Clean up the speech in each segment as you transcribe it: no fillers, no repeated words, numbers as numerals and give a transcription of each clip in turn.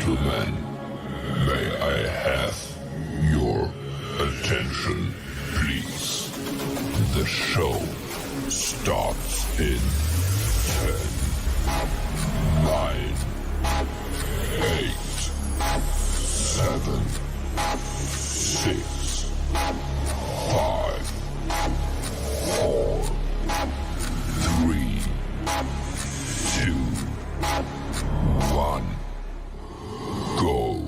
gentlemen, may I have your attention, please? The show starts in 10, 9, 8, 7, 6, 5, 4, 3, 2, 1, go.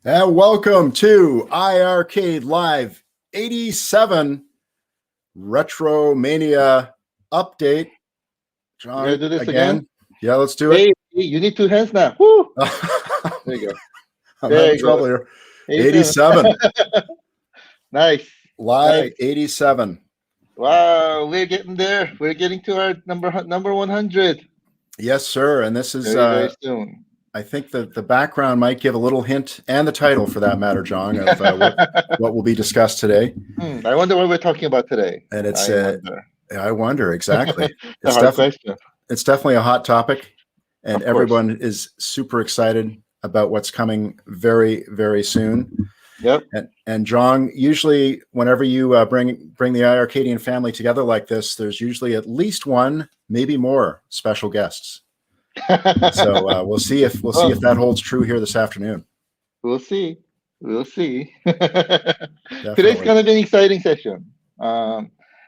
And welcome to iiRcade Live 87 RetroMania update. John, do this again? Yeah, let's do it. Hey, you need two hands now. Woo! There you go. I'm having trouble here. 87. Nice. Live Nice. 87. Wow, we're getting there. We're getting to our number 100. Yes, sir. And this is, Very soon. I think that the background might give a little hint, and the title for that matter, John, of what will be discussed today. I wonder what we're talking about today. And it's, I wonder exactly. It's a hard question. It's definitely a hot topic, and Of course. everyone is super excited about what's coming very, very soon. Yep. And John, usually whenever you bring the iiRcadian family together like this, there's usually at least one, maybe more special guests. So we'll see if that holds true here this afternoon. We'll see. Today's going to be an exciting session.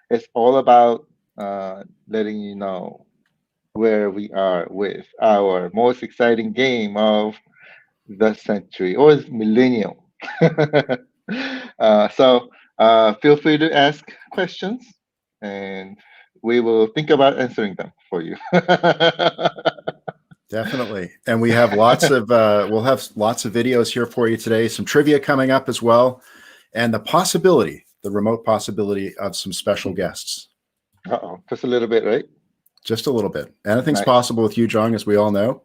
It's all about letting you know where we are with our most exciting game of the century or millennium. So feel free to ask questions, and we will think about answering them for you. Definitely. And we have lots of we'll have lots of videos here for you today, some trivia coming up as well, and the remote possibility of some special guests. Just a little bit, right? Just a little bit. Anything's Nice. possible with you, John, as we all know.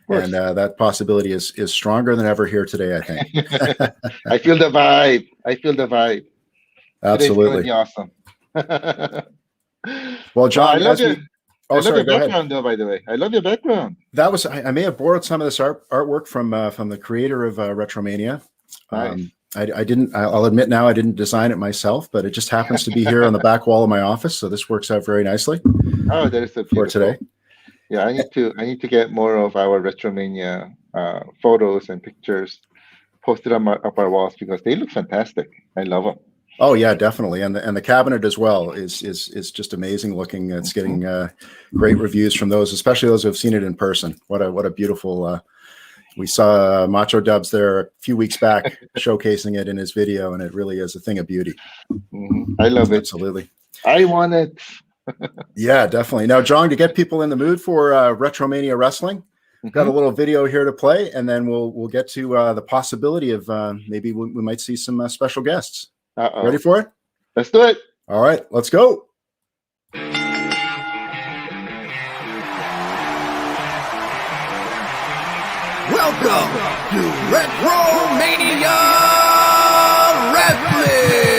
And that possibility is stronger than ever here today, I think. I feel the vibe. Absolutely. Today's gonna be awesome. Well, John, I love your go ahead. background, though. By the way, I love your background. That was I may have borrowed some of this artwork from the creator of RetroMania. Nice. I'll admit now I didn't design it myself, but it just happens to be here on the back wall of my office, so this works out very nicely. Oh, that is so beautiful. For today. Yeah, I need to get more of our RetroMania photos and pictures posted on up our walls because they look fantastic. I love them. Oh yeah, definitely, and the cabinet as well is just amazing looking. It's getting great reviews from those, especially those who have seen it in person. What a beautiful. We saw Macho Dubs there a few weeks back showcasing it in his video, and it really is a thing of beauty. I love it. Absolutely. I want it. Yeah, definitely. Now, John, to get people in the mood for RetroMania wrestling, we've got a little video here to play, and then we'll get to the possibility of maybe we might see some special guests. Ready for it? Let's do it. All right, let's go. Welcome to RetroMania Wrestling!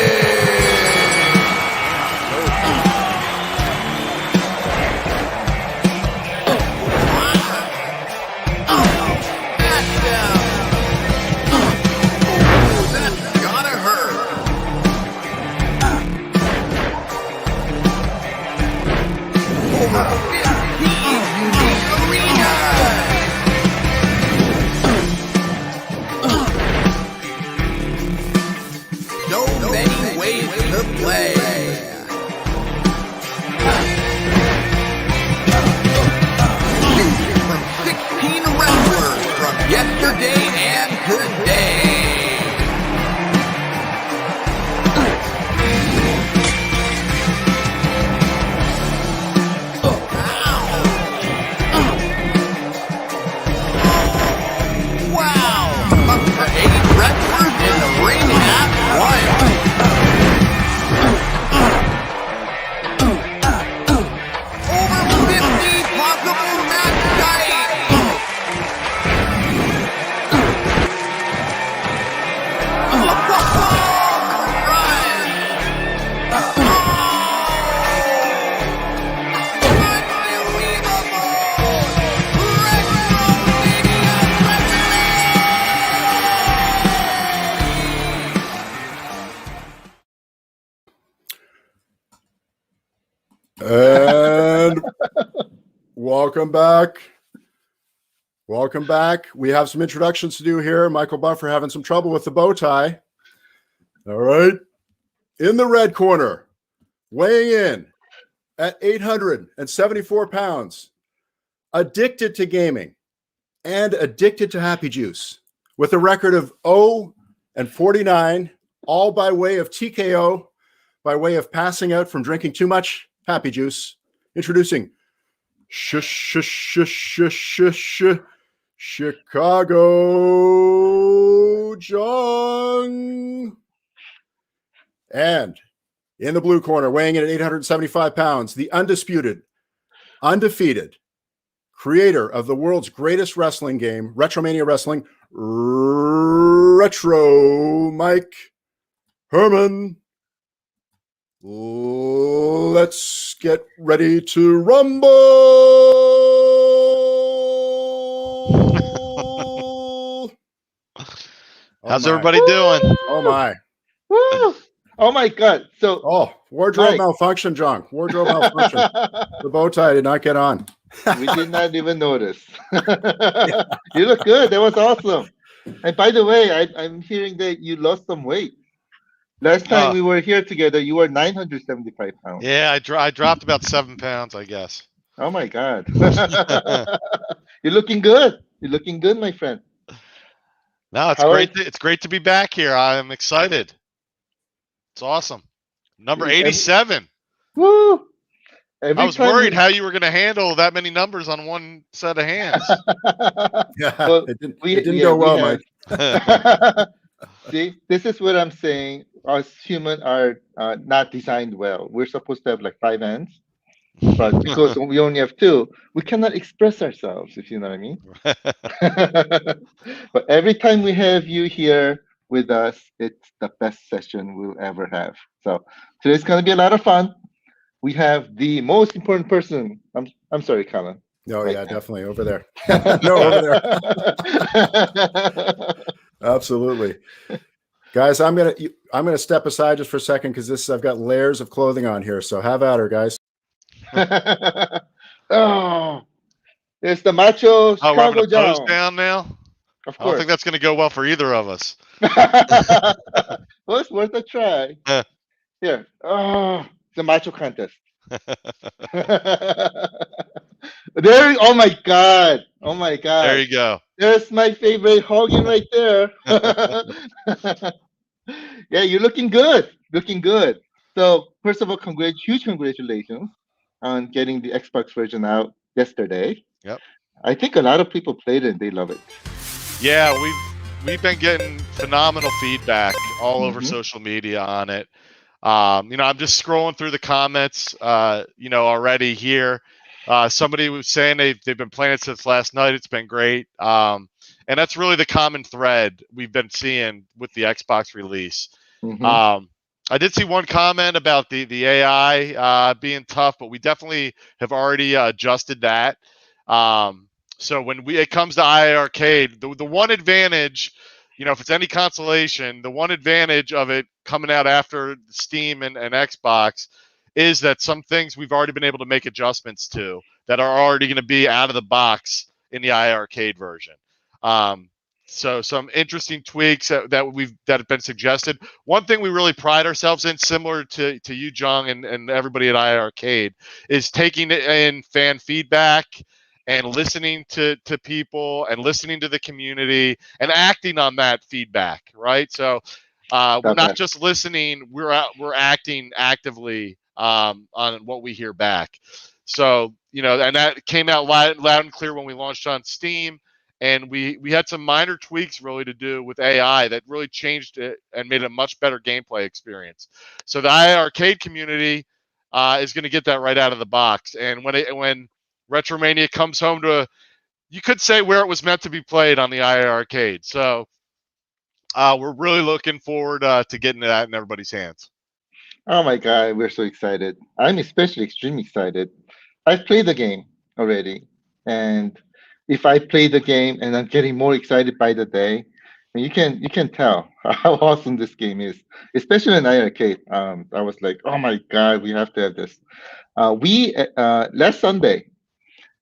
Yesterday and today. And welcome back. Welcome back. We have some introductions to do here. Michael Buffer having some trouble with the bow tie. All right. In the red corner, weighing in at 874 pounds, addicted to gaming and addicted to Happy Juice, with a record of 0-49, all by way of TKO, by way of passing out from drinking too much Happy Juice. Introducing Chicago Jung. And in the blue corner, weighing in at 875 pounds, the undisputed, undefeated creator of the world's greatest wrestling game, RetroMania Wrestling, Retro Mike Herman. Let's get ready to rumble. How's everybody doing? Oh my. Woo! Oh my God. So wardrobe Mike. malfunction, John. Wardrobe malfunction. The bow tie did not get on. We did not even notice. You look good. That was awesome. And by the way, I'm hearing that you lost some weight. Last time we were here together, you were 975 pounds. Yeah, I dropped about 7 pounds, I guess. Oh my God. You're looking good. You're looking good, my friend. No, it's great. It's great to be back here. I'm excited. It's awesome. Number 87. Woo! I was worried how you were going to handle that many numbers on one set of hands. Well, it didn't go well, Mike. See, this is what I'm saying. Us humans are not designed well. We're supposed to have like 5 hands, but because we only have 2, we cannot express ourselves, if you know what I mean. But every time we have you here with us, it's the best session we'll ever have. So today's going to be a lot of fun. We have the most important person. I'm sorry, Colin. No, yeah, definitely over there. No, over there. Absolutely, guys. I'm gonna step aside just for a second because I've got layers of clothing on here. So have at her, guys. Oh, it's the macho Chicago pose down now. Of course. I don't think that's going to go well for either of us. Well, it's worth a try. Here, the macho contest. There. Oh my God. Oh my God. There you go. There's my favorite Hogan right there. Yeah, you're looking good. Looking good. So first of all, huge congratulations on getting the Xbox version out yesterday. Yep. I think a lot of people played it and they love it. Yeah, we've been getting phenomenal feedback all over social media on it. I'm just scrolling through the comments, already here. Somebody was saying they've been playing it since last night. It's been great. And that's really the common thread we've been seeing with the Xbox release. I did see one comment about the AI being tough, but we definitely have already adjusted that. So when it comes to iiRcade, the one advantage, if it's any consolation, the one advantage of it coming out after Steam and Xbox is that some things we've already been able to make adjustments to that are already going to be out of the box in the iiRcade version. So some interesting tweaks that have been suggested. One thing we really pride ourselves in, similar to you, Jung, and everybody at iiRcade, is taking in fan feedback and listening to people and listening to the community and acting on that feedback, right? So we're not just listening, we're acting actively on what we hear back. So, and that came out loud and clear when we launched on Steam. And we had some minor tweaks really to do with AI that really changed it and made it a much better gameplay experience. So the iiRcade community is going to get that right out of the box. And when RetroMania comes home you could say where it was meant to be played on the iiRcade. So we're really looking forward to getting that in everybody's hands. Oh my God, we're so excited. I'm especially extremely excited. I've played the game already, and if I play the game and I'm getting more excited by the day, and you can tell how awesome this game is, especially in iiRcade. I was like, oh my God, we have to have this. We last Sunday,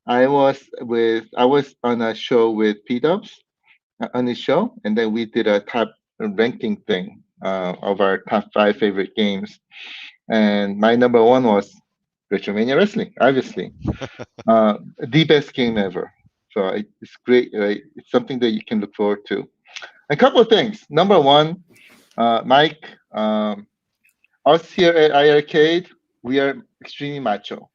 I was on a show with P Dubs on his show, and then we did a top ranking thing of our top 5 favorite games, and my number one was RetroMania Wrestling, obviously, the best game ever. So it's great. Right? It's something that you can look forward to. A couple of things. Number one, Mike, us here at iiRcade, we are extremely macho,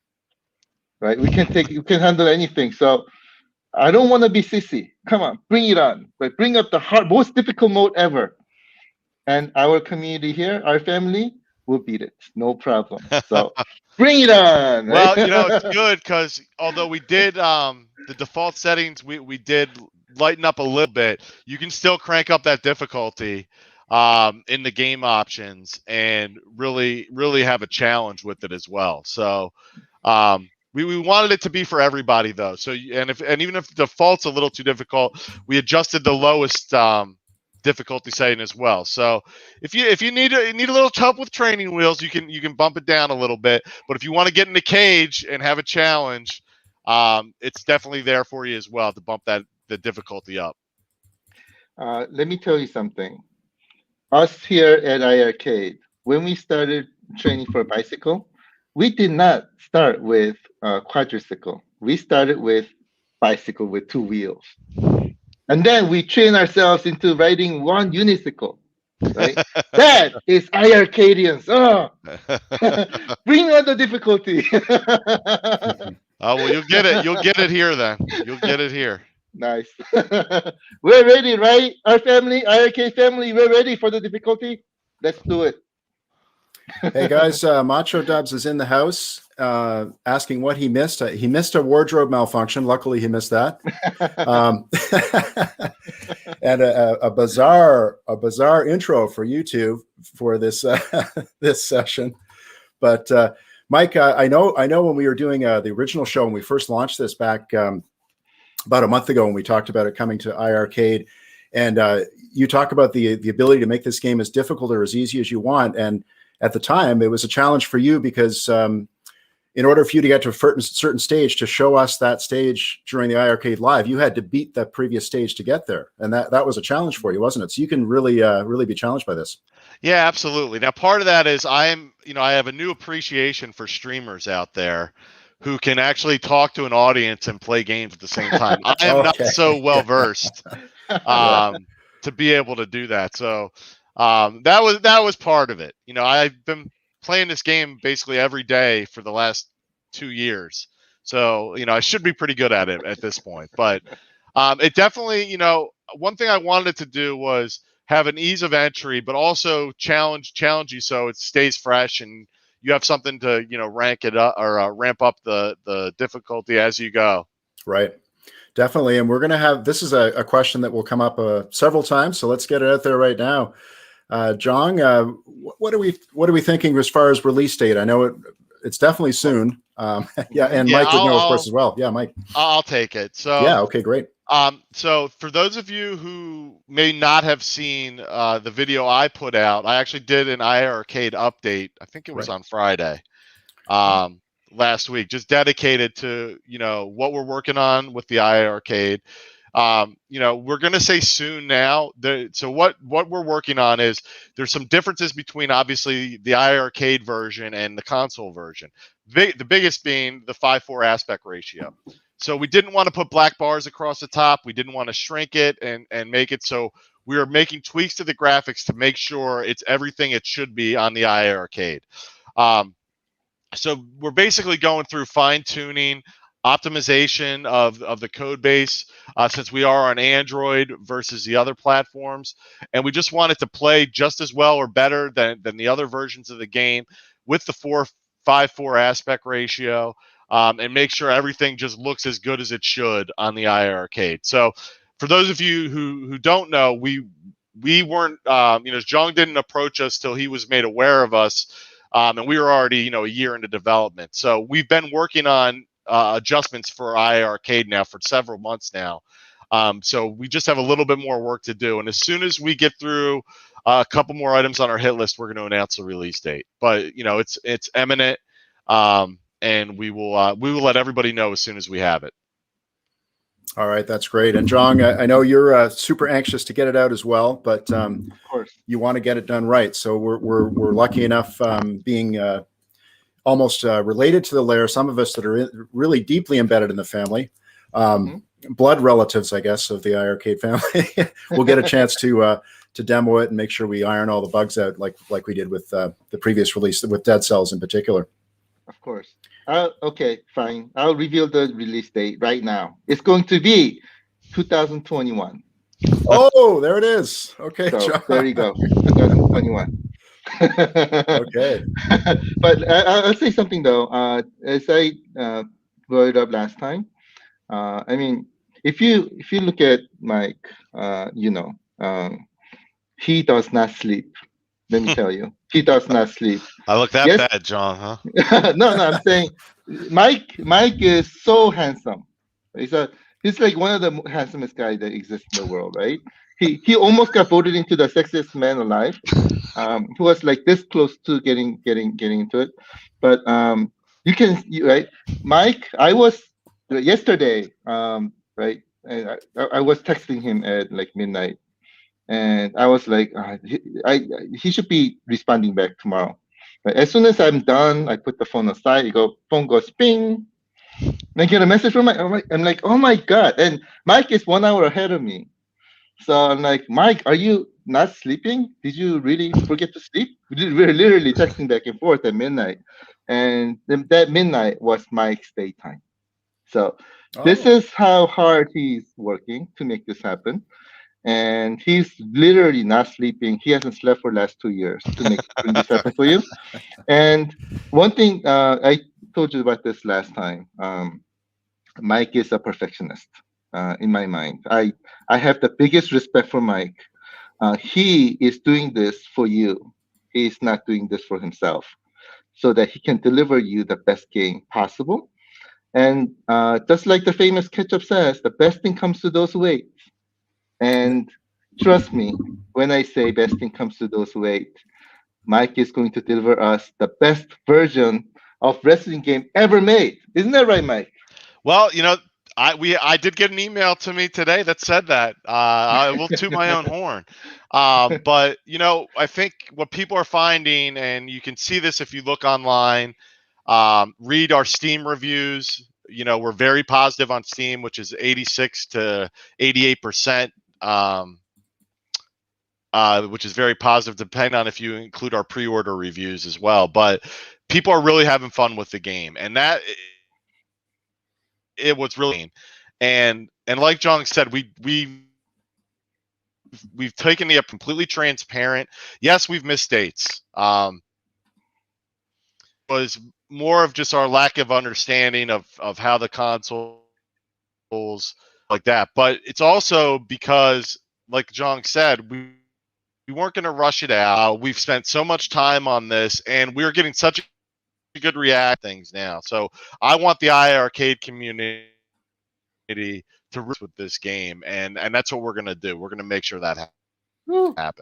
right? We can handle anything. So I don't want to be sissy. Come on, bring it on. Right? Bring up the most difficult mode ever. And our community here, our family, will beat it. No problem. So bring it on. Right? Well, it's good because although we did the default settings, we did lighten up a little bit. You can still crank up that difficulty in the game options and really have a challenge with it as well. So we wanted it to be for everybody though. So even if the default's a little too difficult, we adjusted the lowest difficulty setting as well. So if you need a little help with training wheels, you can bump it down a little bit. But if you want to get in the cage and have a challenge, it's definitely there for you as well to bump the difficulty up. Let me tell you something. Us here at iiRcade, when we started training for a bicycle, we did not start with quadricycle. We started with bicycle with 2 wheels. And then we train ourselves into riding 1 unicycle. Right? That is iiRcadians. Oh. Bring on the difficulty. Oh, well, you'll get it. You'll get it here then. You'll get it here. Nice. We're ready, right? Our family, iiRcade family, we're ready for the difficulty. Let's do it. Hey guys, Macho Dubs is in the house asking what he missed. He missed a wardrobe malfunction. Luckily, he missed that. And a bizarre intro for you two for this this session. But Mike, I know when we were doing the original show when we first launched this back about a month ago when we talked about it coming to iiRcade, and you talk about the ability to make this game as difficult or as easy as you want. And at the time, it was a challenge for you because in order for you to get to a certain stage, to show us that stage during the iiRcade Live, you had to beat that previous stage to get there. And that was a challenge for you, wasn't it? So you can really be challenged by this. Yeah, absolutely. Now, part of that is I have a new appreciation for streamers out there who can actually talk to an audience and play games at the same time. I am not so well versed to be able to do that. So that was part of it. I've been playing this game basically every day for the last 2 years. So, I should be pretty good at it at this point. But it definitely, one thing I wanted to do was have an ease of entry, but also challenge you so it stays fresh and you have something to, rank it up or ramp up the difficulty as you go. Right. Definitely. And we're going to have, this is a question that will come up several times. So let's get it out there right now. John, what are we thinking as far as release date? I know it's definitely soon. Yeah. And Mike would know, of course, as well. Yeah, Mike. I'll take it. So yeah. Okay, great. So for those of you who may not have seen the video I put out, I actually did an iiRcade update. I think it was on Friday last week, just dedicated to, what we're working on with the iiRcade. We're going to say soon now. So what we're working on is there's some differences between obviously the iiRcade version and the console version. The biggest being the 5:4 aspect ratio. So we didn't want to put black bars across the top. We didn't want to shrink it and make it so we are making tweaks to the graphics to make sure it's everything it should be on the iiRcade. So we're basically going through fine-tuning, optimization of the code base since we are on Android versus the other platforms. And we just want it to play just as well or better than the other versions of the game with the 5:4 aspect ratio. And make sure everything just looks as good as it should on the iiRcade. So for those of you who don't know, we weren't, Zhang didn't approach us till he was made aware of us. And we were already, a year into development. So we've been working on adjustments for iiRcade now for several months now. So we just have a little bit more work to do. And as soon as we get through a couple more items on our hit list, we're going to announce the release date. But, it's imminent. and we will let everybody know as soon as we have it. All right, that's great. And John, I know you're super anxious to get it out as well, but Of course. you want to get it done right. So we're lucky enough, being almost related to the Lair. Some of us that are really deeply embedded in the family, blood relatives, I guess, of the iiRcade family. We'll get a chance to demo it and make sure we iron all the bugs out, like we did with the previous release with Dead Cells in particular. Of course. Okay, fine. I'll reveal the release date right now. It's going to be 2021. Oh, there it is. Okay, So John. there you go. 2021. Okay. But I'll say something though. As I brought it up last time, I mean, if you look at Mike, he does not sleep. Let me tell you, he does not sleep. I look that bad, John, huh? No, I'm saying Mike is so handsome. He's like one of the handsomest guys that exists in the world, right? He almost got voted into the sexiest man alive. He was like this close to getting into it, but right, Mike. I was yesterday, right, and I was texting him at like midnight. And I was like, he should be responding back tomorrow. But as soon as I'm done, I put the phone aside. Phone goes ping. And I get a message from Mike. I'm like, oh my God. And Mike is 1 hour ahead of me. So I'm like, Mike, are you not sleeping? Did you really forget to sleep? We're literally texting back and forth at midnight. And that midnight was Mike's daytime. So this is how hard he's working to make this happen. And he's literally not sleeping. He hasn't slept for the last 2 years to bring this happen for you. And one thing I told you about this last time, Mike is a perfectionist in my mind. I have the biggest respect for Mike. He is doing this for you. He's not doing this for himself, so that he can deliver you the best game possible. And just like the famous ketchup says, the best thing comes to those who wait. And trust me, when I say best thing comes to those who wait, Mike is going to deliver us the best version of wrestling game ever made. Isn't that right, Mike? Well, I did get an email to me today that said that. I will toot my own horn. But I think what people are finding, and you can see this if you look online, read our Steam reviews. We're very positive on Steam, which is 86 to 88%. Which is very positive, depending on if you include our pre-order reviews as well. But people are really having fun with the game, and that it was really. And like John said, we've taken it completely transparent. Yes, we've missed dates. Was more of just our lack of understanding of how the consoles like that. But it's also because, like John said, we weren't going to rush it out. We've spent so much time on this, and we're getting such a good react things now. So I want the iiRcade community to risk with this game, and that's what we're going to do. We're going to make sure that happens.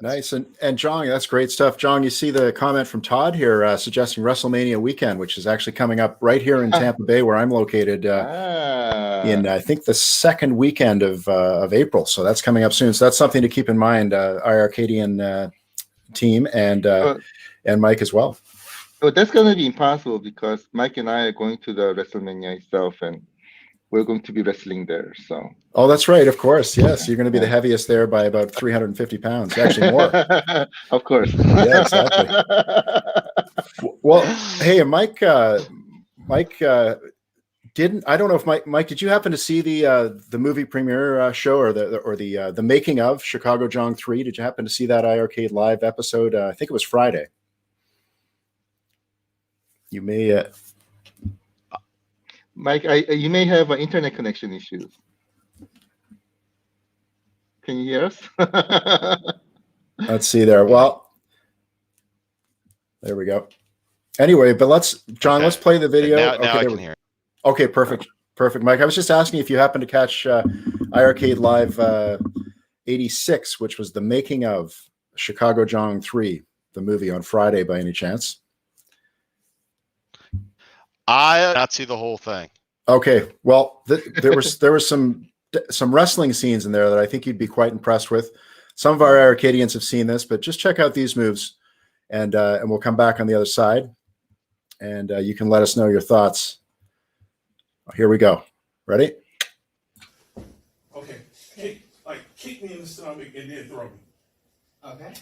Nice. And John, that's great stuff. John, you see the comment from Todd here suggesting Wrestlemania Weekend, which is actually coming up right here in Tampa Bay, where I'm located, in I think the second weekend of April. So that's coming up soon. So that's something to keep in mind, iiRcadian team and Mike as well. So that's going to be impossible because Mike and I are going to the WrestleMania itself, and we're going to be wrestling there. So. Oh, that's right. Of course. Yes. You're going to be the heaviest there by about 350 pounds, actually more. Of course. Yeah, exactly. Well, hey, Mike, didn't, I don't know if Mike, did you happen to see the movie premiere show or the making of Chicago Jong 3? Did you happen to see that iiRcade live episode? I think it was Friday. You may, Mike, you may have internet connection issues. Can you hear us? Let's see there. Well, there we go. Anyway, but let's play the video. Now I can hear. Okay, perfect. Mike, I was just asking if you happened to catch iiRcade Live 86, which was the making of Chicago Jong 3, the movie, on Friday by any chance? I did not see the whole thing. Okay, well, there was some wrestling scenes in there that I think you'd be quite impressed with. Some of our Arcadians have seen this, but just check out these moves, and we'll come back on the other side, and you can let us know your thoughts. Here we go. Ready? Okay. Kick me in the stomach and then throw me. Okay.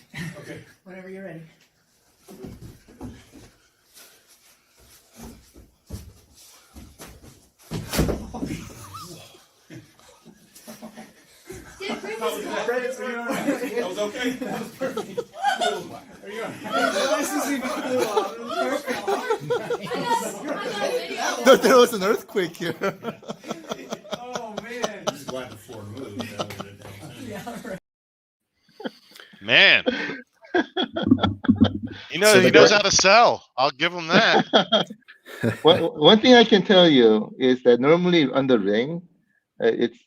Okay. Whenever you're ready. That was okay? That was perfect. Are you There was an earthquake here. Oh, man. Just glad the floor moved. Man. He knows how to sell. I'll give him that. One thing I can tell you is that normally on the ring, it's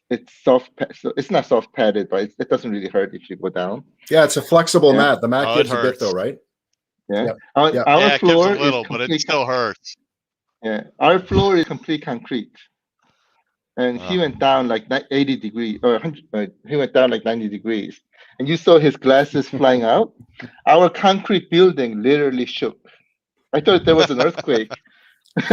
soft. So it's not soft padded, but it doesn't really hurt if you go down. Yeah, it's a flexible mat. The mat Oh, gives it a bit, hurts. though, right? Yeah. Yep. Our Yep. Yeah, it gives floor a little, is but it complete. still hurts. Yeah, our floor is complete concrete, and he Oh. went down like 80 degrees, or 100. He went down like 90 degrees, and you saw his glasses flying out. Our concrete building literally shook. I thought there was an earthquake. It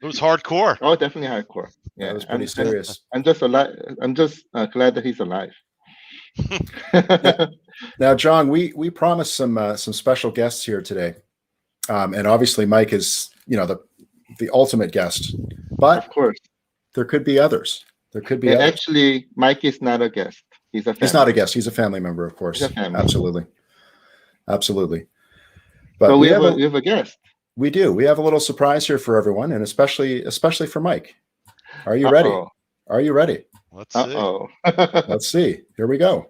was hardcore. Oh, definitely hardcore. Yeah, That was pretty serious. I'm just alive. I'm just glad that he's alive. Now, John, we promised some special guests here today, and obviously Mike is the ultimate guest, but Of course. there could be others. There could be Yeah, others. actually, Mike is not a guest. He's a family. He's not a guest. He's a family member, of course. He's a family. Absolutely. But But we we have a guest. we do. We have a little surprise here for everyone, and especially for Mike. Are you ready? Uh-oh. Are you ready? Let's see. Uh-oh. Let's see. Here we go.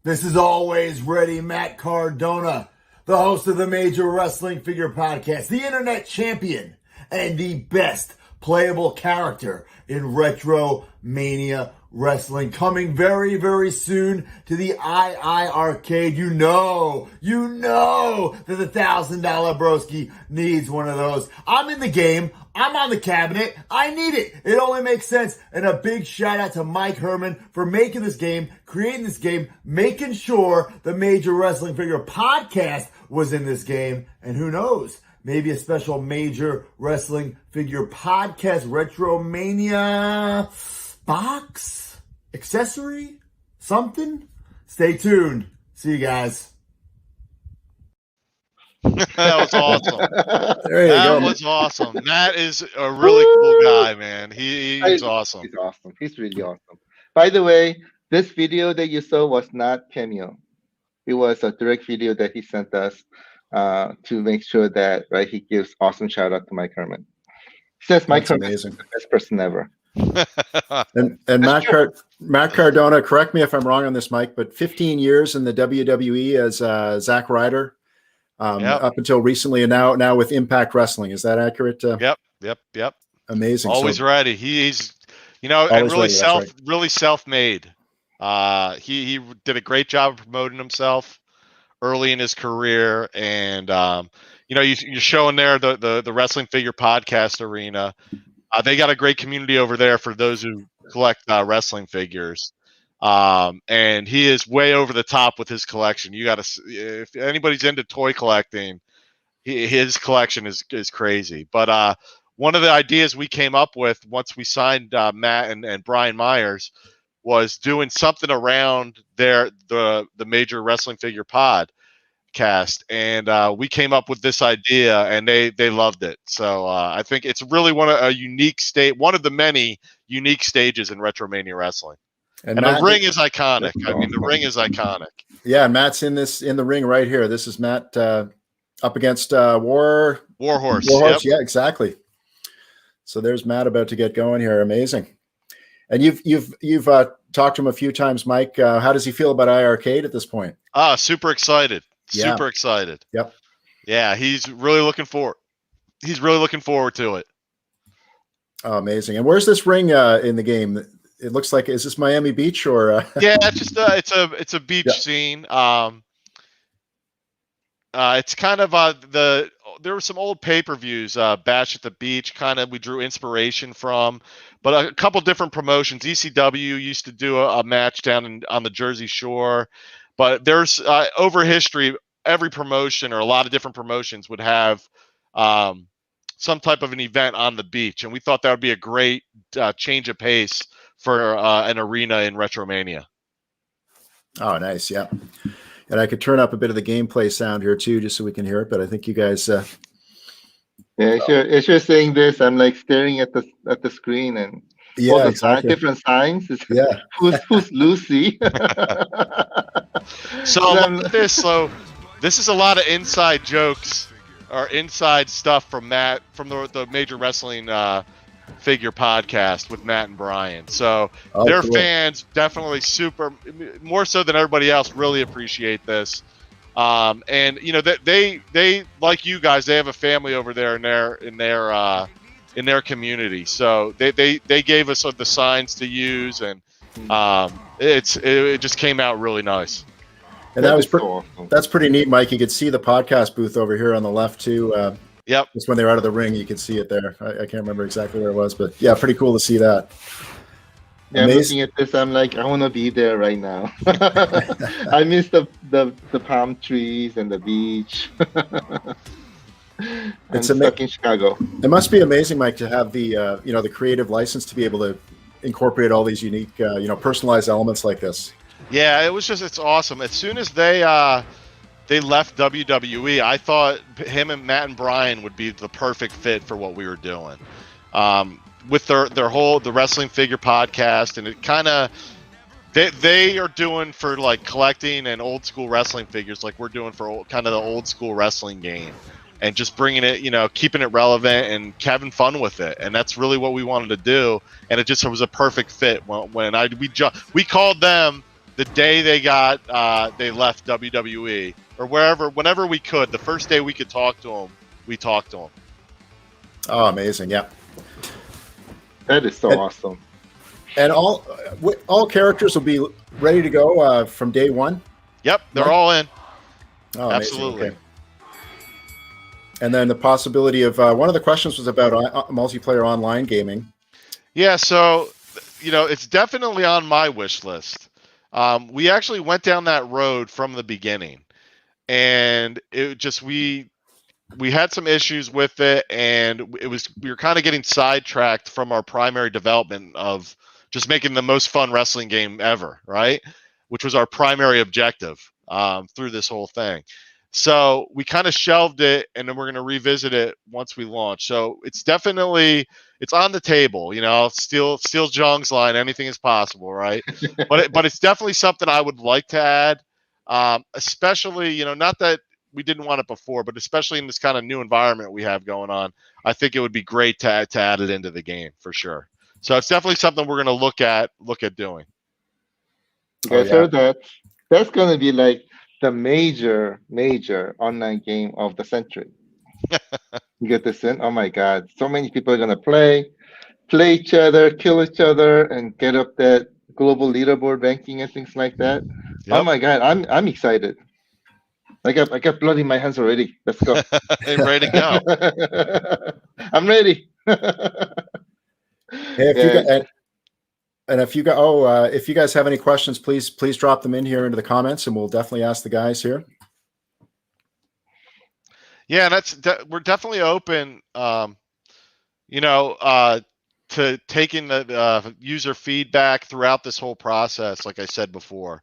This is always ready, Matt Cardona, the host of the Major Wrestling Figure Podcast, the internet champion, and the best playable character in RetroMania Wrestling, coming very, very soon to the iiRcade. You know that the $1,000 broski needs one of those. I'm in the game. I'm on the cabinet. I need it. It only makes sense. And a big shout out to Mike Herman for making this game, creating this game, making sure the Major Wrestling Figure Podcast was in this game. And who knows? Maybe a special Major Wrestling Figure Podcast RetroMania box, accessory, something. Stay tuned. See you guys. That was awesome. There you That go. was awesome. Matt is a really cool guy, man. He's awesome. He's awesome. He's really awesome. By the way, this video that you saw was not cameo. It was a direct video that he sent us to make sure that he gives awesome shout out to Mike Herman. He says Mike That's Herman is amazing. the best person ever. And Matt Cardona, correct me if I'm wrong on this, Mike, but 15 years in the WWE as Zack Ryder, Yep. up until recently, and now with Impact Wrestling. Is that accurate? Yep. Amazing. Always So- ready. He's and Always really ready, that's right. really self-made. He did a great job of promoting himself early in his career, and you're showing there the Wrestling Figure Podcast Arena. They got a great community over there for those who collect wrestling figures. And he is way over the top with his collection. You got to, if anybody's into toy collecting, his collection is crazy. But one of the ideas we came up with once we signed Matt and Brian Myers was doing something around the Major Wrestling Figure Podcast, and we came up with this idea, and they loved it. So I think it's really one of the many unique stages in RetroMania Wrestling. And And Matt, the ring is iconic. I mean, the ring is iconic. yeah, Matt's in the ring right here. This is Matt up against Warhorse. Warhorse. Yeah, exactly. So there's Matt about to get going here. Amazing. And you've talked to him a few times, Mike. How does he feel about iiRcade at this point? Super excited. Yeah. Super excited. Yep. Yeah, he's really looking forward to it. Oh, amazing. And where's this ring in the game? It looks like, is this Miami Beach or? Yeah, it's just it's a beach Yeah. scene. It's kind of there were some old pay-per-views, Bash at the Beach, kind of we drew inspiration from, but a couple different promotions. ECW used to do a match down on the Jersey Shore, but there's over history, every promotion or a lot of different promotions would have some type of an event on the beach, and we thought that would be a great change of pace for an arena in RetroMania. Oh, nice. Yeah. And I could turn up a bit of the gameplay sound here too, just so we can hear it. But I think you guys. Yeah, as you're saying this, I'm like staring at the screen and all the exactly. different signs. Yeah. Who's Lucy? So this is a lot of inside jokes or inside stuff from Matt from the Major Wrestling Figure podcast with Matt and Brian. So their cool. fans definitely more so than everybody else really appreciate this. And you know that they like you guys, they have a family over there in their community. So they gave us the signs to use, and it just came out really nice. And that's pretty neat, Mike. You could see the podcast booth over here on the left too. Yep. Just when they were out of the ring, you could see it there. I can't remember exactly where it was, but yeah, pretty cool to see that. Yeah, I'm looking at this. I'm like, I want to be there right now. I miss the palm trees and the beach. I'm stuck in Chicago. It must be amazing, Mike, to have the the creative license to be able to incorporate all these unique personalized elements like this. Yeah, it's awesome. As soon as they left WWE, I thought him and Matt and Brian would be the perfect fit for what we were doing. With their whole the Wrestling Figure podcast, and it kind of they are doing for like collecting and old school wrestling figures, like we're doing for kind of the old school wrestling game, and just bringing it, keeping it relevant and having fun with it. And that's really what we wanted to do. And it just was a perfect fit when we called them the day they left WWE or whenever we could. The first day we could talk to them, we talked to them. Oh, amazing! Yeah. That is so awesome. And all characters will be ready to go from day one? Yep, they're all in. Oh, absolutely. Okay. And then the possibility of one of the questions was about multiplayer online gaming. Yeah, so it's definitely on my wish list. We actually went down that road from the beginning, and it just we had some issues with it, and we were kind of getting sidetracked from our primary development of just making the most fun wrestling game ever, right? Which was our primary objective through this whole thing. So we kind of shelved it, and then we're going to revisit it once we launch. So it's on the table, steal Zhang's line, anything is possible, right? but it's definitely something I would like to add, especially, not that we didn't want it before, but especially in this kind of new environment we have going on, I think it would be great to add it into the game for sure. So it's definitely something we're going to look at doing. You guys heard that? That's going to be like the major online game of the century. You get this in? Oh my God. So many people are going to play each other, kill each other, and get up that global leaderboard ranking and things like that. Yep. Oh my God. I'm excited. I got blood in my hands already. Let's go. Ready to go. I'm ready. Hey, if you guys have any questions, please drop them in here into the comments, and we'll definitely ask the guys here. Yeah, we're definitely open, to taking the user feedback throughout this whole process, like I said before.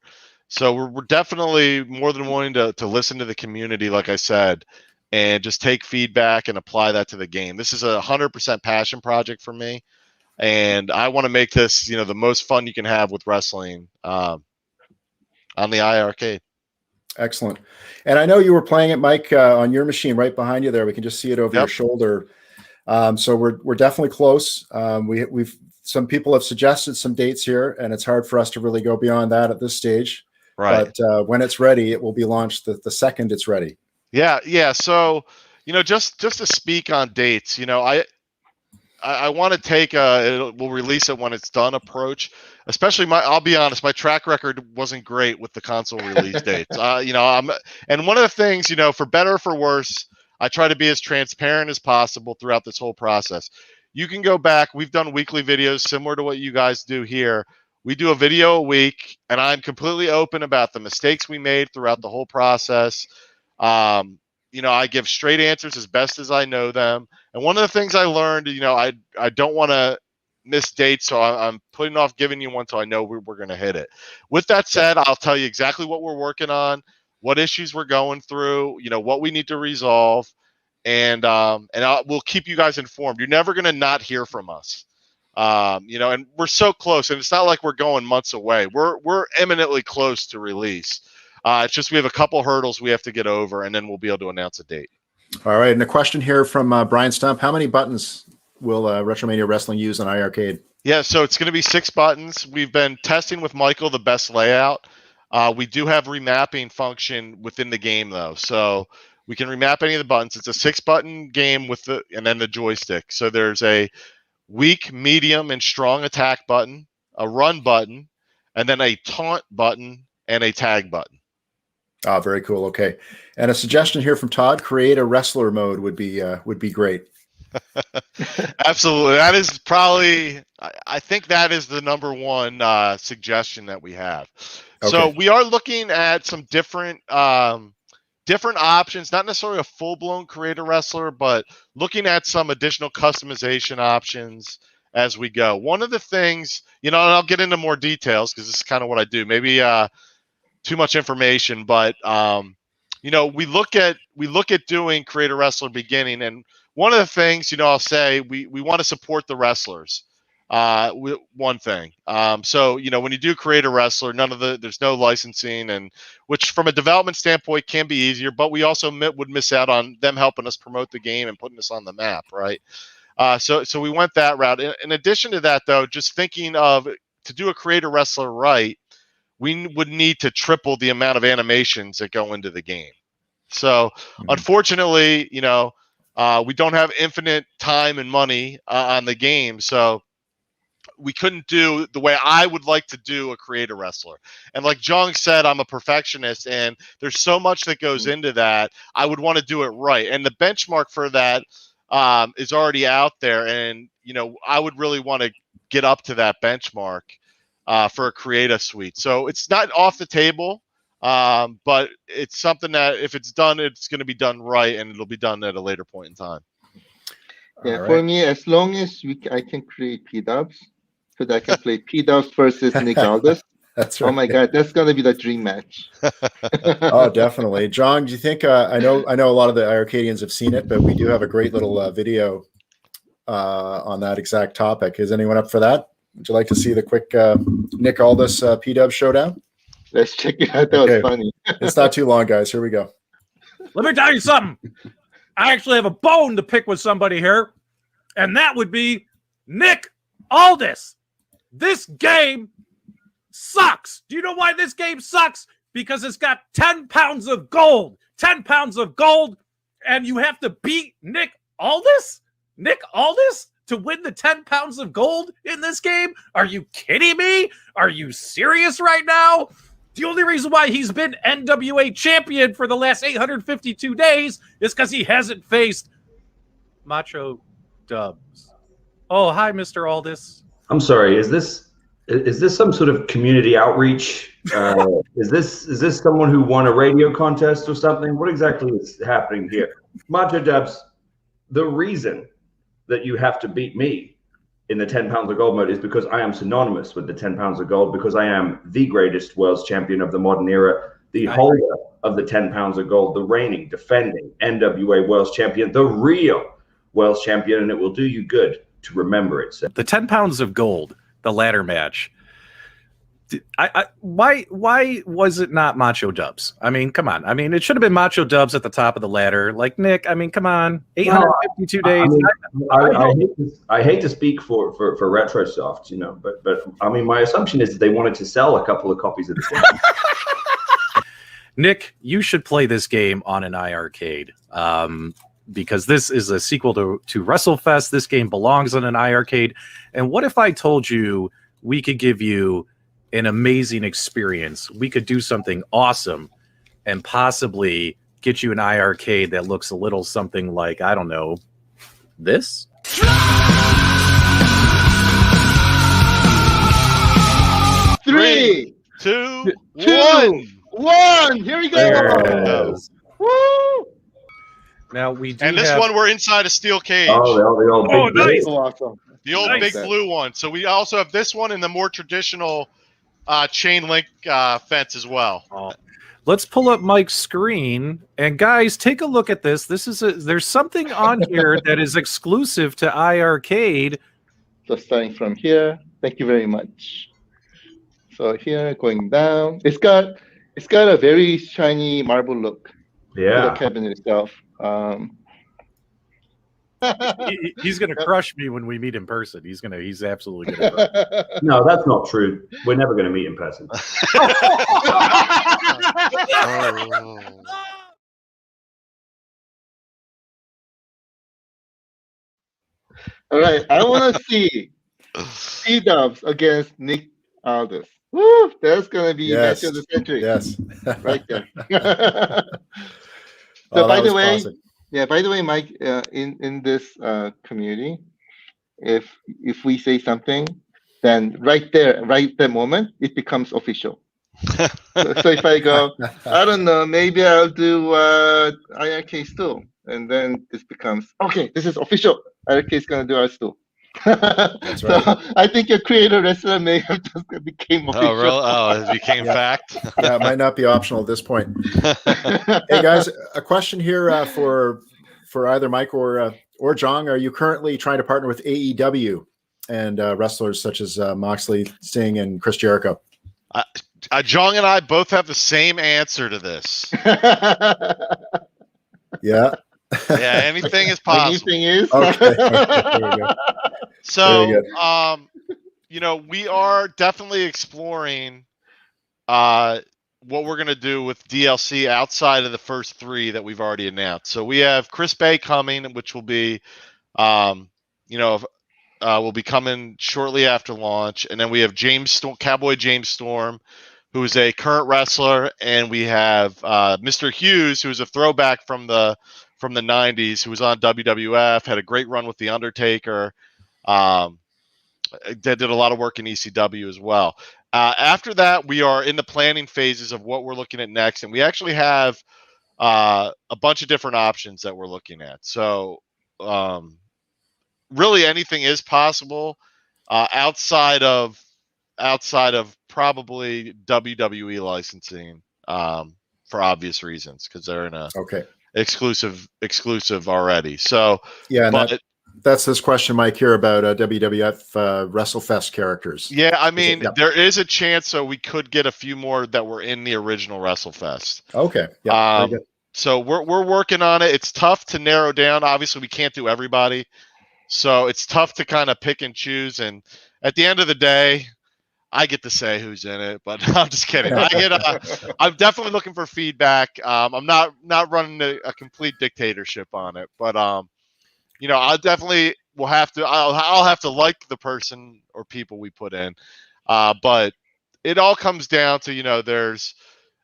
So we're definitely more than willing to listen to the community, like I said, and just take feedback and apply that to the game. This is 100% passion project for me, and I want to make this, the most fun you can have with wrestling on the iiRcade. Excellent. And I know you were playing it, Mike, on your machine right behind you there. We can just see it over your shoulder. So we're definitely close. We've some people have suggested some dates here, and it's hard for us to really go beyond that at this stage. Right. But when it's ready, it will be launched the second it's ready. Yeah. So, just to speak on dates, I want to take we'll release it when it's done approach. Especially I'll be honest, my track record wasn't great with the console release dates. And one of the things, for better or for worse, I try to be as transparent as possible throughout this whole process. You can go back. We've done weekly videos similar to what you guys do here. We do a video a week, and I'm completely open about the mistakes we made throughout the whole process. I give straight answers as best as I know them. And one of the things I learned, I don't want to miss dates, so I'm putting off giving you one till I know we're going to hit it. With that said, I'll tell you exactly what we're working on, what issues we're going through, what we need to resolve, and we'll keep you guys informed. You're never going to not hear from us. And we're so close, and it's not like we're going months away. We're eminently close to release. It's just we have a couple hurdles we have to get over, and then we'll be able to announce a date. All right, and a question here from Brian Stump. How many buttons will RetroMania Wrestling use on iiRcade? Yeah, so it's going to be 6 buttons. We've been testing with Michael the best layout. We do have remapping function within the game, though, so we can remap any of the buttons. It's a 6-button game and then the joystick. So there's a weak, medium, and strong attack button, a run button, and then a taunt button and a tag button. Oh, very cool. Okay, and a suggestion here from Todd: create a wrestler mode would be great. Absolutely, that is probably. I think that is the number one suggestion that we have. Okay. So we are looking at some different options, not necessarily a full-blown creator wrestler, but looking at some additional customization options as we go. One of the things, and I'll get into more details because this is kind of what I do. Maybe too much information, but we look at doing creator wrestler beginning, and one of the things, I'll say we want to support the wrestlers. One thing. So, when you do create a wrestler, there's no licensing, and which from a development standpoint can be easier, but we also would miss out on them helping us promote the game and putting us on the map, right? So we went that route. In addition to that, though, just thinking to do a creator wrestler right, we would need to triple the amount of animations that go into the game. So unfortunately, we don't have infinite time and money on the game. So we couldn't do the way I would like to do a creator wrestler. And like Jong said, I'm a perfectionist, and there's so much that goes into that. I would want to do it right. And the benchmark for that is already out there. And, I would really want to get up to that benchmark for a creative suite. So it's not off the table, but it's something that if it's done, it's going to be done right, and it'll be done at a later point in time. Yeah, for me, as long as I can create P-dubs, so that I can play P-dubs versus Nick Aldis. That's right. Oh my God, that's gonna be the dream match. Oh, definitely. John, do you think? I know a lot of the iiRcadians have seen it, but we do have a great little video on that exact topic. Is anyone up for that? Would you like to see the quick Nick Aldis P-dub showdown? Let's check it out. That was funny. It's not too long, guys. Here we go. Let me tell you something. I actually have a bone to pick with somebody here, and that would be Nick Aldis. This game sucks. Do you know why this game sucks? Because it's got 10 pounds of gold. 10 pounds of gold, and you have to beat Nick Aldis? Nick Aldis to win the 10 pounds of gold in this game? Are you kidding me? Are you serious right now? The only reason why he's been NWA champion for the last 852 days is because he hasn't faced Macho Dubs. Oh, hi, Mr. Aldis. I'm sorry. Is this some sort of community outreach? Is this someone who won a radio contest or something? What exactly is happening here? Macho Dubs, the reason that you have to beat me in the 10 pounds of gold mode is because I am synonymous with the 10 pounds of gold, because I am the greatest world's champion of the modern era, the holder of the 10 pounds of gold, the reigning, defending NWA world's champion, the real world's champion, and it will do you good to remember it. The 10 pounds of gold, the ladder match. Why was it not Macho Dubs? I mean, come on. I mean, it should have been Macho Dubs at the top of the ladder. Like, Nick, I mean, come on. 852 days. I hate to speak for Retrosoft, but I mean, my assumption is that they wanted to sell a couple of copies of the game. Nick, you should play this game on an iiRcade. because this is a sequel to WrestleFest. This game belongs on an iiRcade. And what if I told you we could give you an amazing experience? We could do something awesome and possibly get you an iiRcade that looks a little something like, I don't know, this? 3, 2, 2, 1. Here we There go. it is. Woo! Now we do And this have- one, we're inside a steel cage. Oh, the old Oh, big nice. So awesome. The old Nice. big blue one. So we also have this one and the more traditional chain link fence as well. Let's pull up Mike's screen, and guys, take a look at this. There's something on here that is exclusive to iiRcade. So starting from here, thank you very much. So here, going down, it's got a very shiny marble look to the Yeah. cabinet itself. He's gonna crush me when we meet in person. He's absolutely gonna crush me. No, that's not true. We're never going to meet in person. All right, I want to see C-Dubs against Nick Aldis. Woo, that's gonna be Yes. match of the century, Yes. right there. Oh, So by that the was way, classic. by the way, Mike, in this community, if we say something, then right that moment, it becomes official. So if I go, I don't know, maybe I'll do iiRcade stool, and then this becomes okay. This is official. iiRcade is gonna do our stool. That's right. So I think your creator wrestler may have just became official. Oh, really? Oh, it became Yeah. fact. Yeah, it might not be optional at this point. Hey guys, a question here for either Mike or Jong. Are you currently trying to partner with AEW and wrestlers such as Moxley, Sting, and Chris Jericho? Jong and I both have the same answer to this. Yeah. Yeah, anything is possible. Anything is. Okay. There we go. So, Very we are definitely exploring what we're going to do with DLC outside of the first 3 that we've already announced. So we have Chris Bay coming, which will be, will be coming shortly after launch. And then we have Cowboy James Storm, who is a current wrestler. And we have Mr. Hughes, who's a throwback from the 90s, who was on WWF, had a great run with The Undertaker. They did a lot of work in ECW as well. After that, we are in the planning phases of what we're looking at next, and we actually have a bunch of different options that we're looking at. So really anything is possible outside of probably WWE licensing for obvious reasons, because they're in a exclusive already. So yeah, and that's this question, Mike, here about WWF WrestleFest characters. Yeah, I mean, there is a chance so we could get a few more that were in the original WrestleFest. Okay. Yeah. Very good. So we're working on it. It's tough to narrow down. Obviously, we can't do everybody, so it's tough to kind of pick and choose. And at the end of the day, I get to say who's in it, but I'm just kidding. I'm definitely looking for feedback. I'm not running a complete dictatorship on it, but I definitely will have to. I'll have to like the person or people we put in, but it all comes down to there's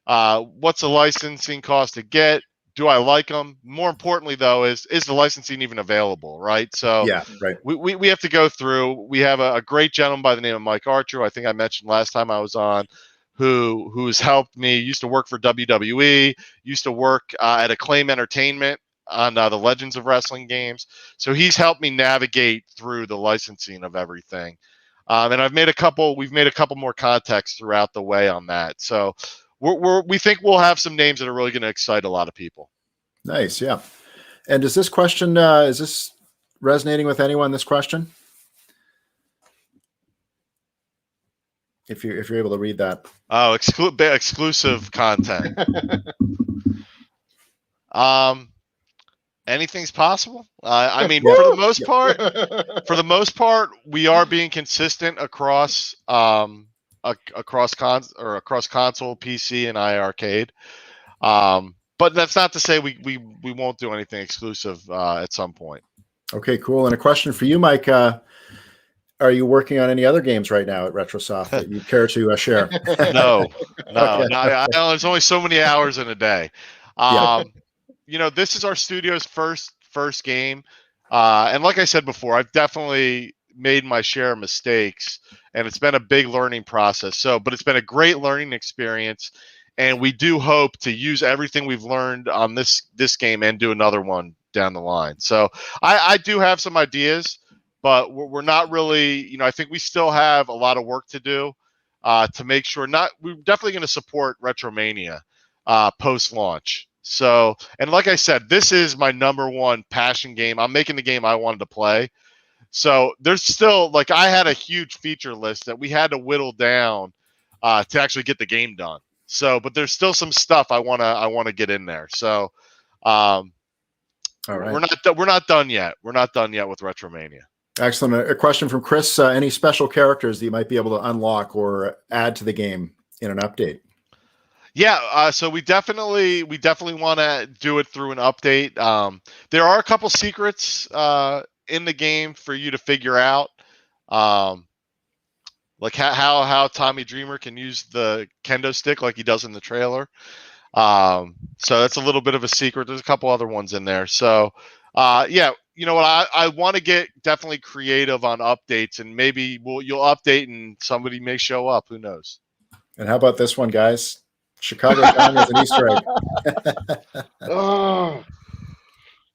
what's the licensing cost to get? Do I like them? More importantly, though, is the licensing even available? Right. So yeah, right. We have to go through. We have a great gentleman by the name of Mike Archer, who I think I mentioned last time I was on, who's helped me. Used to work for WWE. Used to work at Acclaim Entertainment on the Legends of Wrestling games. So he's helped me navigate through the licensing of everything. And we've made a couple more contacts throughout the way on that. So we think we'll have some names that are really going to excite a lot of people. Nice. Yeah. And is this question, is this resonating with anyone, this question? If you're able to read that. Oh, exclusive content. Anything's possible. I mean, for the most part, we are being consistent across console, PC, and iiRcade. but that's not to say we won't do anything exclusive at some point. Okay, cool. And a question for you, Mike. Are you working on any other games right now at RetroSoft that you care to share? No, Okay. I know there's only so many hours in a day. You know, this is our studio's first game, and like I said before, I've definitely made my share of mistakes, and it's been a big learning process. So, but it's been a great learning experience, and we do hope to use everything we've learned on this game and do another one down the line. So, I do have some ideas, but we're not really. You know, I think we still have a lot of work to do to make sure. We're definitely going to support RetroMania post launch. So, and like I said, this is my #1 passion game. I'm making the game I wanted to play. So there's still, like, I had a huge feature list that we had to whittle down to actually get the game done. So, but there's still some stuff I wanna get in there. So, all right, we're not done yet. We're not done yet with RetroMania. Excellent. A question from Chris: any special characters that you might be able to unlock or add to the game in an update? Yeah, so we definitely want to do it through an update. There are a couple secrets in the game for you to figure out, like how Tommy Dreamer can use the kendo stick like he does in the trailer. So that's a little bit of a secret. There's a couple other ones in there. So yeah, you know what? I want to get definitely creative on updates, and maybe you'll update and somebody may show up. Who knows? And how about this one, guys? Chicago John is an Easter egg. Oh.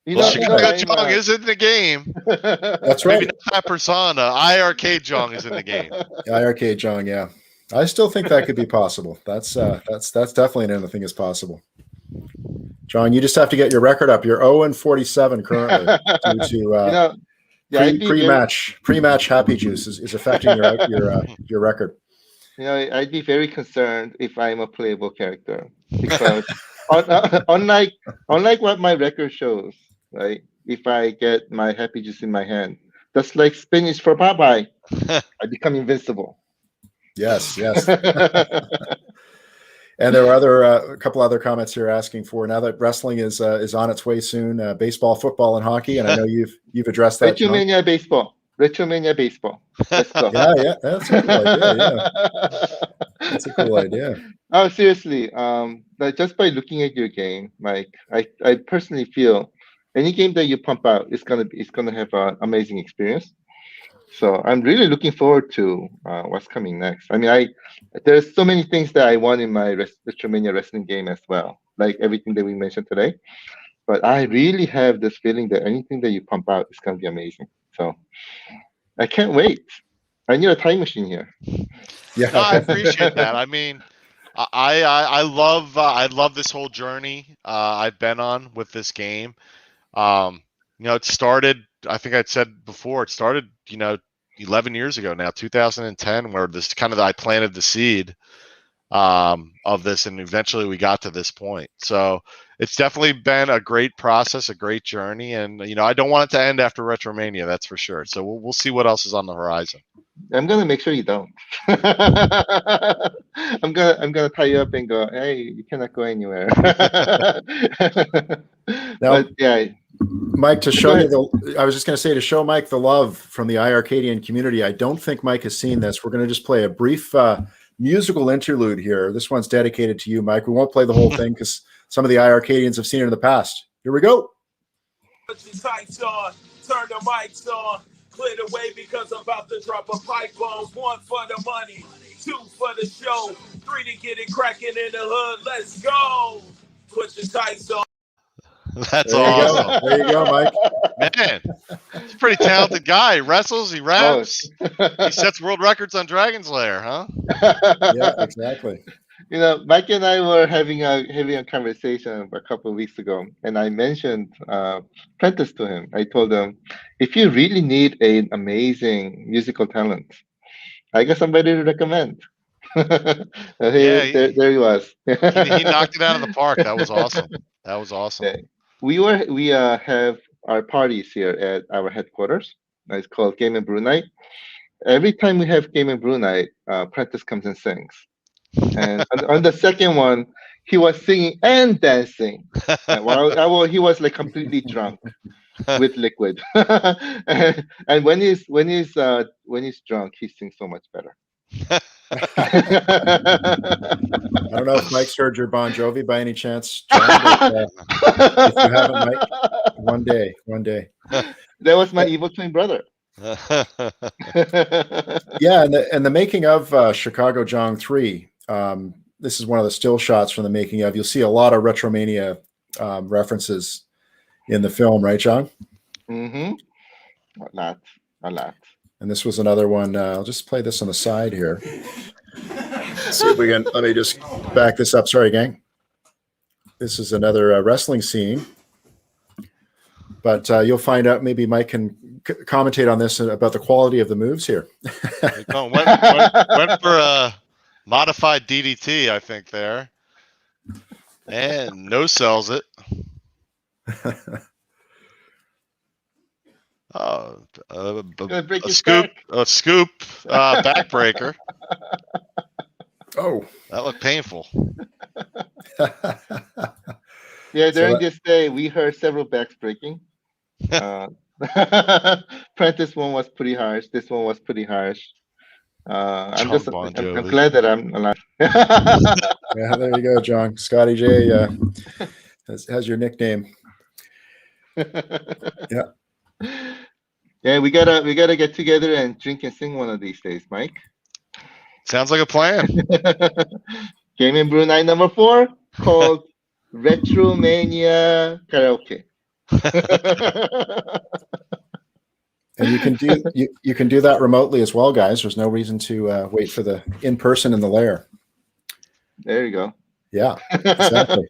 Chicago Jong is in the game. That's right. Maybe not that persona. iiRcade Jong is in the game. iiRcade Jong, yeah. I still think that could be possible. That's definitely another thing is possible. John, you just have to get your record up. You're 0-47 currently due to pre-match happy juice is affecting your record. You know, I'd be very concerned if I'm a playable character because unlike what my record shows, right? If I get my happy juice in my hand, that's like spinach for Popeye. I become invincible. Yes. And there are a couple other comments here asking for, now that wrestling is on its way soon, baseball, football, and hockey, and I know you've addressed that. RetroMania baseball. RetroMania baseball. Let's go. Yeah, that's a cool idea. Yeah, that's a cool idea. Oh, seriously. Just by looking at your game, Mike, I personally feel any game that you pump out is gonna have an amazing experience. So I'm really looking forward to what's coming next. I mean, there's so many things that I want in my RetroMania wrestling game as well, like everything that we mentioned today. But I really have this feeling that anything that you pump out is gonna be amazing. So I can't wait. I need a time machine here. Yeah, no, I appreciate that. I mean, I love this whole journey I've been on with this game. You know, it started, I think I'd said before, it started, 11 years ago now, 2010, where I planted the seed of this, and eventually we got to this point. So it's definitely been a great process, a great journey, and I don't want it to end after RetroMania, that's for sure. So we'll see what else is on the horizon. I'm gonna make sure you don't. I'm gonna tie you up and go, hey, you cannot go anywhere. Now, but yeah, Mike, to show to show Mike the love from the iiRcadian community. I don't think Mike has seen this. We're going to just play a brief musical interlude here. This one's dedicated to you, Mike. We won't play the whole thing because some of the iiRcadians have seen it in the past. Here we go. Put your tights on, turn the mics on, clear the way because I'm about to drop a pipe bomb. 1 for the money, 2 for the show, 3 to get it cracking in the hood. Let's go. Put your tights on. That's awesome. There you go, Mike. Man, he's a pretty talented guy. He wrestles, he raps, he sets world records on Dragon's Lair, huh? Yeah, exactly. Mike and I were having a conversation a couple of weeks ago, and I mentioned Prentice to him. I told him, if you really need an amazing musical talent, I got somebody to recommend. There he was. he knocked it out of the park. That was awesome. That was awesome. Yeah. We have our parties here at our headquarters. It's called Game and Brew Night. Every time we have Game and Brew Night, Prentice comes and sings. And on the second one, he was singing and dancing. Well, he was like completely drunk with liquid. And when he's drunk, he sings so much better. I don't know if Mike's heard your Bon Jovi by any chance, John, but, if you haven't, Mike, one day. That was my evil twin brother. Yeah, and the making of Chicago Jong 3. This is one of the still shots from the making of. You'll see a lot of RetroMania references in the film, right, John? Mm-hmm. A lot. And this was another one. I'll just play this on the side here. See if we can. Let me just back this up. Sorry, gang. This is another wrestling scene. But you'll find out. Maybe Mike can commentate on this about the quality of the moves here. Went for a modified DDT, I think there, and no sells it. A scoop backbreaker. Oh, that looked painful. Yeah, during this day, we heard several backs breaking. Prentice one was pretty harsh. This one was pretty harsh. I'm glad that I'm alive. Yeah, there you go, John. Scotty J has your nickname. Yeah. Yeah, we gotta get together and drink and sing one of these days, Mike. Sounds like a plan. Game and Brew night number 4 called RetroMania Karaoke. And you can do that remotely as well, guys. There's no reason to wait for the in-person in the lair. There you go. Yeah, exactly.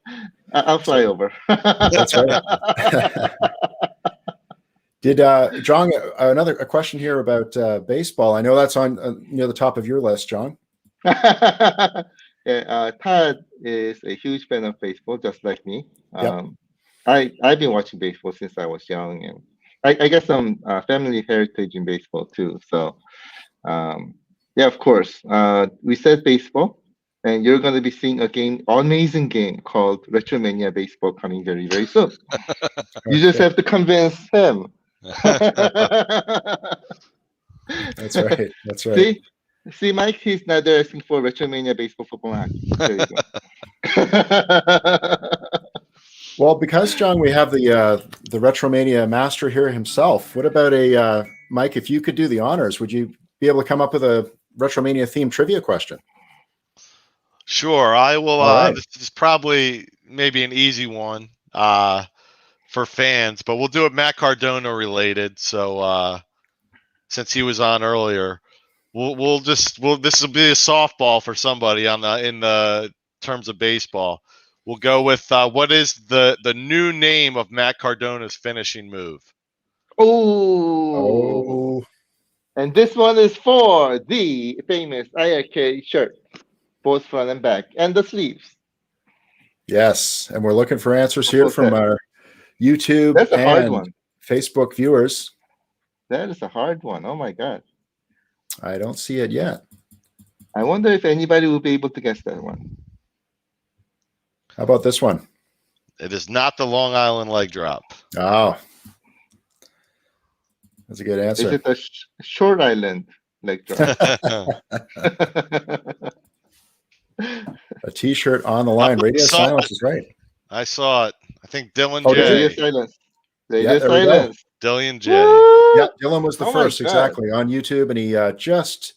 I'll fly over. That's right. Did John, a question here about baseball? I know that's on near the top of your list, John. Yeah, Todd is a huge fan of baseball, just like me. Yep. I've been watching baseball since I was young, and I got some family heritage in baseball too. So, yeah, of course, we said baseball, and you're going to be seeing amazing game called RetroMania Baseball coming very, very soon. You just have to convince him. That's right. That's right. See, Mike, he's not there asking for RetroMania Baseball Football Hockey. There you go. Well, because John, we have the RetroMania master here himself. What about Mike? If you could do the honors, would you be able to come up with a RetroMania themed trivia question? Sure, I will. Right. This is probably maybe an easy one for fans, but we'll do it Matt Cardona related. So since he was on earlier, this will be a softball for somebody in the terms of baseball. We'll go with what is the new name of Matt Cardona's finishing move? Oh. And this one is for the famous iiRcade shirt, both front and back, and the sleeves. Yes, and we're looking for answers here from our YouTube and Facebook viewers. That is a hard one. Oh my God. I don't see it yet. I wonder if anybody will be able to guess that one. How about this one? It is not the Long Island leg drop. Oh, that's a good answer. Is it a Short Island leg drop? A T-shirt on the line. Radio silence is right. I saw it. I think Dylan J. Radio silence. Radio silence. Dylan J. Yeah, Dylan was the first, exactly, on YouTube, and he just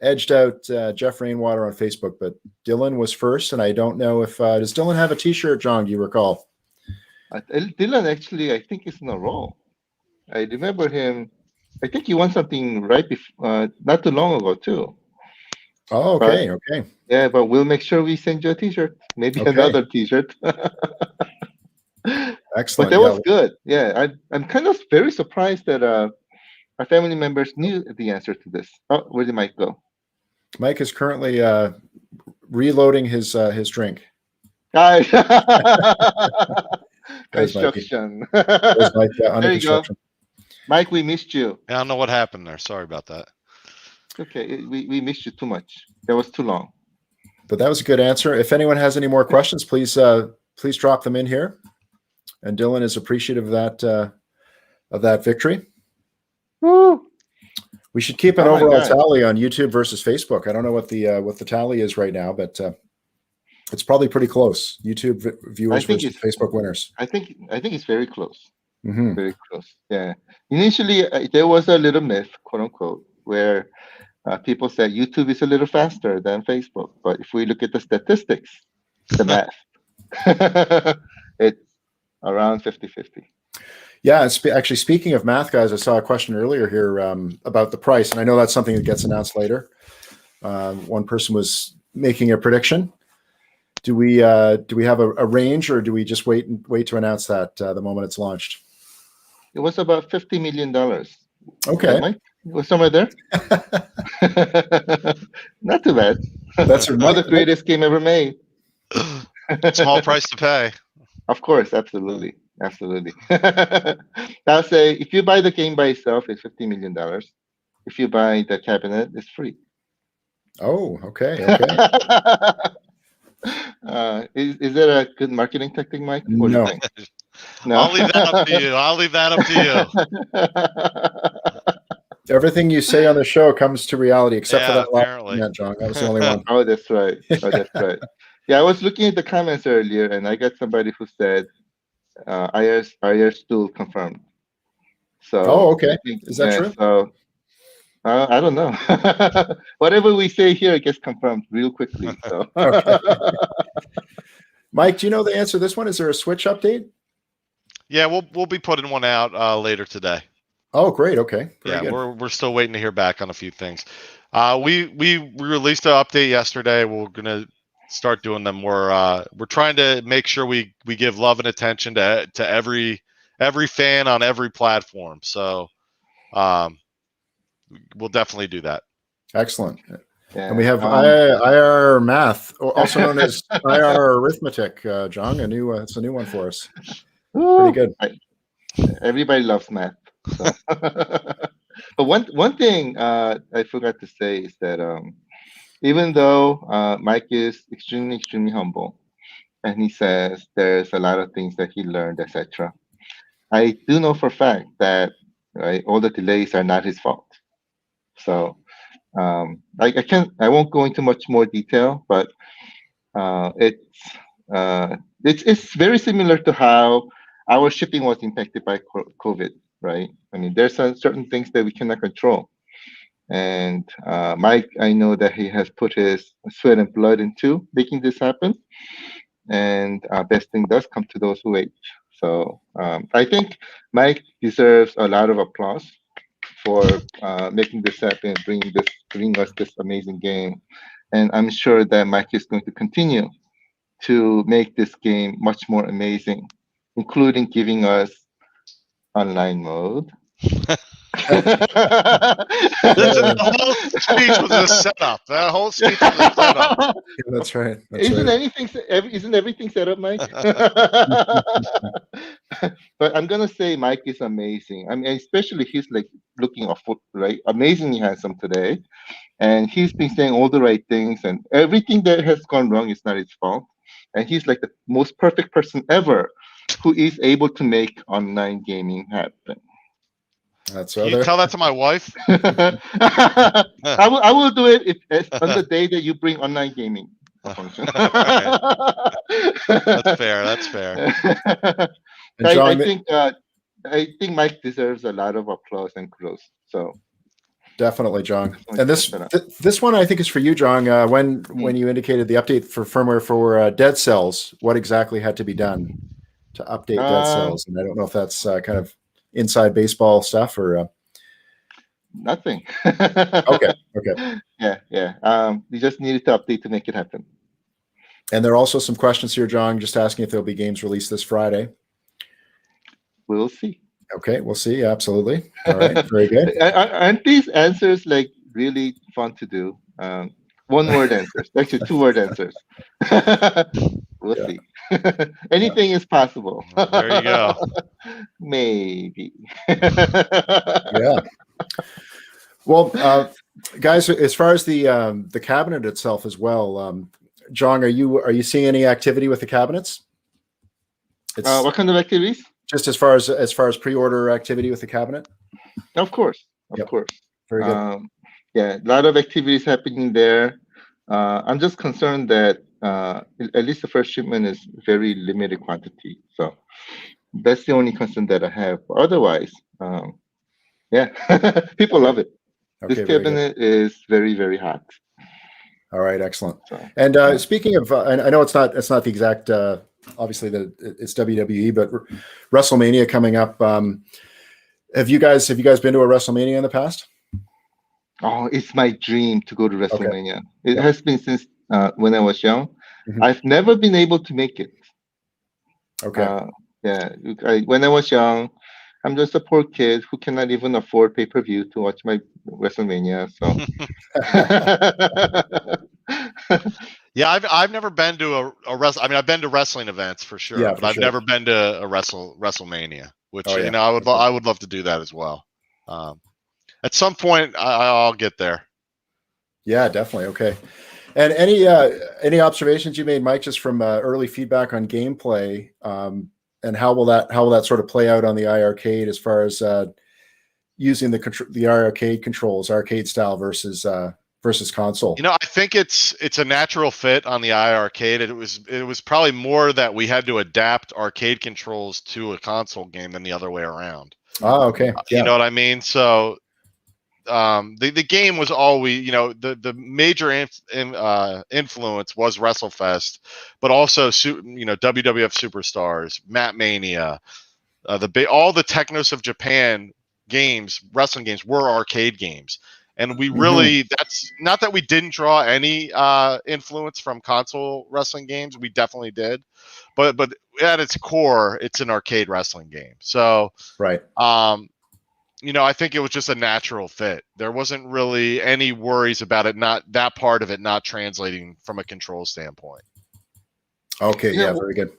edged out Jeff Rainwater on Facebook, but Dylan was first, and I don't know if does Dylan have a T-shirt, John? Do you recall? Dylan actually, I think, is in a row. I remember him. I think he won something right before, not too long ago too. Oh, okay, okay. Yeah, but we'll make sure we send you a T-shirt, maybe another T-shirt. Excellent. But that was good. Yeah, I'm kind of very surprised that our family members knew the answer to this. Oh, where did Mike go? Mike is currently reloading his drink. Construction. Mike, there you go. Mike, we missed you. I don't know what happened there. Sorry about that. Okay, we missed you too much. That was too long. But that was a good answer. If anyone has any more questions, please drop them in here. And Dylan is appreciative of that victory. Woo. We should keep an Oh my overall God. tally on YouTube versus Facebook. I don't know what the tally is right now, but it's probably pretty close. YouTube viewers versus Facebook winners. I think it's very close. Mhm. Very close. Yeah. Initially, there was a little myth, quote unquote, where people said YouTube is a little faster than Facebook. But if we look at the statistics, the math, it's around 50-50. Yeah, actually, speaking of math, guys, I saw a question earlier here about the price, and I know that's something that gets announced later. One person was making a prediction. Do we have a range, or do we just wait to announce that the moment it's launched? It was about $50 million. Okay, Mike? It was somewhere there. Not too bad. That's the greatest game ever made. Small price to pay. Of course, absolutely. I'll say if you buy the game by itself, it's $50 million. If you buy the cabinet, it's free. Oh, okay. Is that a good marketing tactic, Mike? What do you think? No. I'll leave that up to you. Everything you say on the show comes to reality, except for that apparently. last comment, John. That was the only one. Oh, that's right. Yeah, I was looking at the comments earlier, and I got somebody who said IR stool confirmed. So. Oh, okay. Is that true? So, I don't know. Whatever we say here gets confirmed real quickly. So. Okay. Mike, do you know the answer to this one? Is there a Switch update? Yeah, we'll be putting one out later today. Oh, great. Okay. Very good. We're still waiting to hear back on a few things. We released an update yesterday. We're gonna start doing them. We're trying to make sure we give love and attention to every fan on every platform. So we'll definitely do that. Excellent. Yeah. And we have IR Math, also known as IR Arithmetic, John. It's a new one for us. Pretty good. Everybody loves math. So. But one thing I forgot to say is that even though Mike is extremely humble, and he says there's a lot of things that he learned, etc., I do know for a fact that all the delays are not his fault. So I won't go into much more detail, but it's very similar to how our shipping was impacted by COVID, right? I mean, there's certain things that we cannot control. And Mike, I know that he has put his sweat and blood into making this happen. And best thing does come to those who wait. So I think Mike deserves a lot of applause for making this happen, bringing us this amazing game. And I'm sure that Mike is going to continue to make this game much more amazing, including giving us online mode. The whole speech was a setup. That whole speech was a setup. Yeah, that's right. Isn't everything set up, Mike? But I'm gonna say Mike is amazing. I mean, especially he's like looking amazingly handsome today, and he's been saying all the right things, and everything that has gone wrong is not his fault. And he's like the most perfect person ever who is able to make online gaming happen. That's Can you tell that to my wife? I will do it on the day that you bring online gaming function. That's fair. John, I think Mike deserves a lot of applause and kudos. So definitely, John. And this one I think is for you, John. When you indicated the update for firmware for Dead Cells, what exactly had to be done to update Dead Cells? And I don't know if that's kind of inside baseball stuff or nothing. Okay. Yeah. We just needed to update to make it happen. And there are also some questions here, John, just asking if there'll be games released this Friday. We'll see. Okay, we'll see. Absolutely. All right. Very good. Aren't these answers like really fun to do? One-word answers. Actually, two-word answers. We'll see. Anything is possible. There you go. Maybe. Yeah. Well, guys, as far as the cabinet itself as well, John, are you seeing any activity with the cabinets? What kind of activities? Just as far as pre-order activity with the cabinet. Of course. Yep. Very good. Yeah, a lot of activities happening there. I'm just concerned that at least the first shipment is very limited quantity. So that's the only concern that I have. Otherwise, yeah, people love it. Okay, This cabinet is very, very hot. All right, excellent. So, And speaking of, I know it's not the exact. Obviously, it's WWE, but WrestleMania coming up. Have you guys been to a WrestleMania in the past? Oh, it's my dream to go to WrestleMania. Okay. It has been since when I was young. Mm-hmm. I've never been able to make it. Okay. Yeah, when I was young, I'm just a poor kid who cannot even afford pay-per-view to watch my WrestleMania. So, Yeah, I've never been to a wrestling. I mean, I've been to wrestling events for sure, Yeah, but I've never been to a WrestleMania, which Oh, yeah. you know I would love to do that as well. At some point, I'll get there. Yeah, definitely. Okay. And any observations you made, Mike, just from early feedback on gameplay, and how will that sort of play out on the iiRcade as far as using the iiRcade controls, arcade style versus console? You know, I think it's a natural fit on the iiRcade. It was probably more that we had to adapt arcade controls to a console game than the other way around. Oh, okay. Yeah. You know what I mean? So the game was always, you know, the major influence was WrestleFest, but also you know, WWF Superstars, Mania, all the Technos of Japan games, wrestling games were arcade games. And we really, that's not that we didn't draw any influence from console wrestling games. We definitely did, but at its core, it's an arcade wrestling game. So, right. You know, I think it was just a natural fit. There wasn't really any worries about it, not that part of it not translating from a control standpoint. Okay. Yeah. Very good.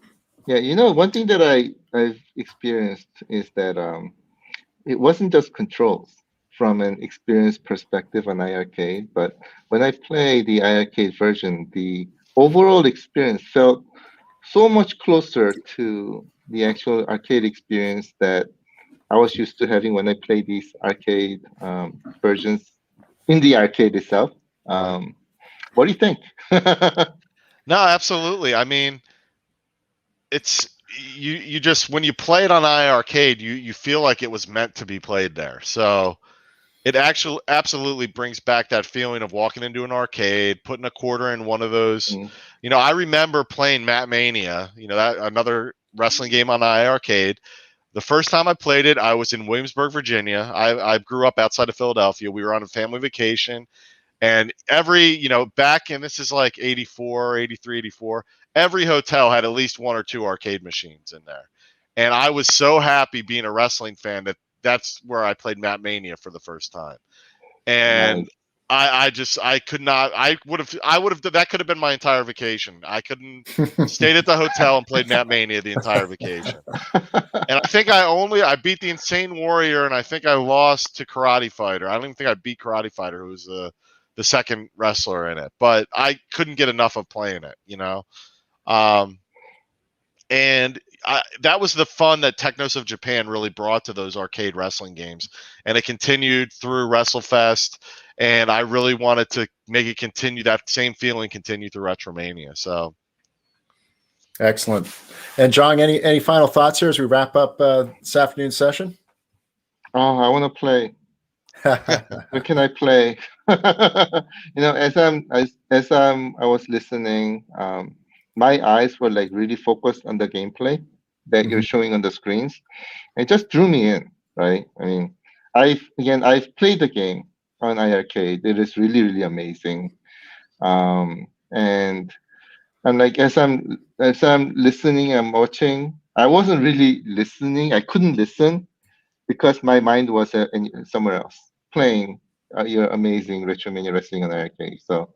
Yeah, you know, one thing that I've experienced is that it wasn't just controls from an experience perspective on iiRcade, but when I played the iiRcade version, the overall experience felt so much closer to the actual arcade experience that I was used to having when I played these arcade versions in the arcade itself. What do you think? No, absolutely. I mean, it's you just, when you play it on iiRcade, you feel like it was meant to be played there. So it actually absolutely brings back that feeling of walking into an arcade, putting a quarter in one of those. You know, I remember playing Mania, you know, that another wrestling game on iiRcade. The first time I played it, I was in Williamsburg, Virginia. I grew up outside of Philadelphia. We were on a family vacation. And you know, back in, this is like 84, 83, 84, every hotel had at least one or two arcade machines in there. And I was so happy being a wrestling fan that that's where I played Mania for the first time. And I could not, I would have, that could have been my entire vacation. I couldn't stayed at the hotel and played Mania the entire vacation. And I think I beat the Insane Warrior, and I think I lost to Karate Fighter. I don't even think I beat Karate Fighter, who was the second wrestler in it, but I couldn't get enough of playing it, you know? And that was the fun that Technos of Japan really brought to those arcade wrestling games. And it continued through WrestleFest, and I really wanted to make it continue, that same feeling continue through RetroMania. So. Excellent. And John, any final thoughts here as we wrap up this afternoon's session? Oh, I want to play. Where can I play? You know, as I was listening, my eyes were like really focused on the gameplay that you're showing on the screens. It just drew me in, right? I mean, I've played the game on iiRcade. It is really, really amazing. And I'm like, as I'm listening, I'm watching. I wasn't really listening. I couldn't listen because my mind was somewhere else, playing your amazing RetroMania Wrestling on iiRcade. So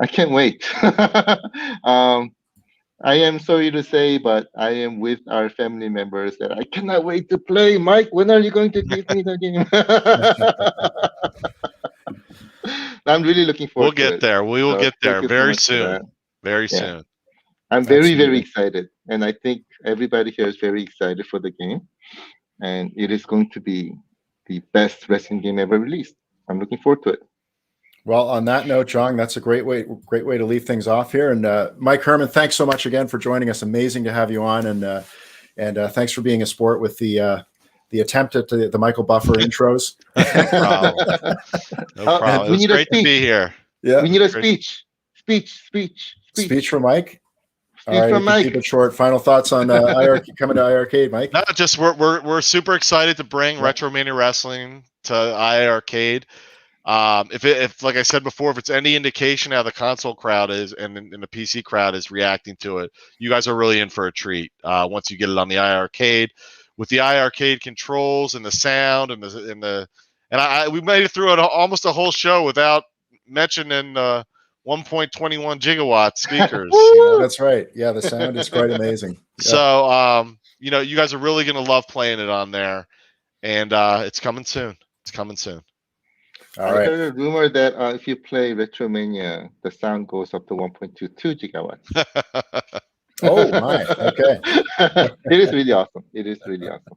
I can't wait. I am sorry to say, but I am with our family members that I cannot wait to play. Mike, when are you going to give me the game? I'm really looking forward to it. We'll get there. We will get there very soon. Very Yeah. soon. I'm very, Absolutely. very excited. And I think everybody here is very excited for the game. And it is going to be the best wrestling game ever released. I'm looking forward to it. Well, on that note, John, that's a great way to leave things off here. And Mike Herman, thanks so much again for joining us. Amazing to have you on, and thanks for being a sport with the attempt at the Michael Buffer intros. No problem. No problem. It we was need a great to speech. be here. Yeah, We need a Great. speech from Mike. All Speech right, from we can Mike. keep it short. Final thoughts on coming to iiRcade, Mike? No, just we're super excited to bring RetroMania Wrestling to iiRcade. If like I said before, if it's any indication how the console crowd is and the PC crowd is reacting to it, you guys are really in for a treat. Once you get it on the iiRcade, with the iiRcade controls and the sound and we made it through almost a whole show without mentioning 1.21 gigawatt speakers. That's right. Yeah, the sound is quite amazing. Yeah. So you guys are really gonna love playing it on there, and it's coming soon. It's coming soon. All I right. heard a rumor that if you play RetroMania, the sound goes up to 1.22 gigawatts. Oh my. Okay. It is really awesome. It is really awesome.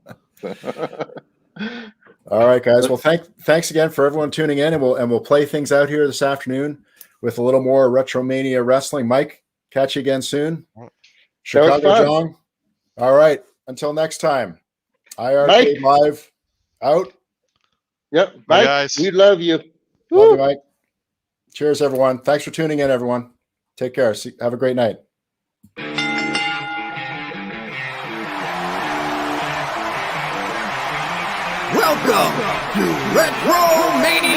All right, guys. Well, thanks again for everyone tuning in, and we'll play things out here this afternoon with a little more RetroMania wrestling. Mike, catch you again soon. Chicago John. All right. Until next time. iiRcade Live out. Yep. Bye, Mike, guys. we love you. Love you, Mike. Cheers, everyone. Thanks for tuning in, everyone. Take care. Have a great night. Welcome to RetroMania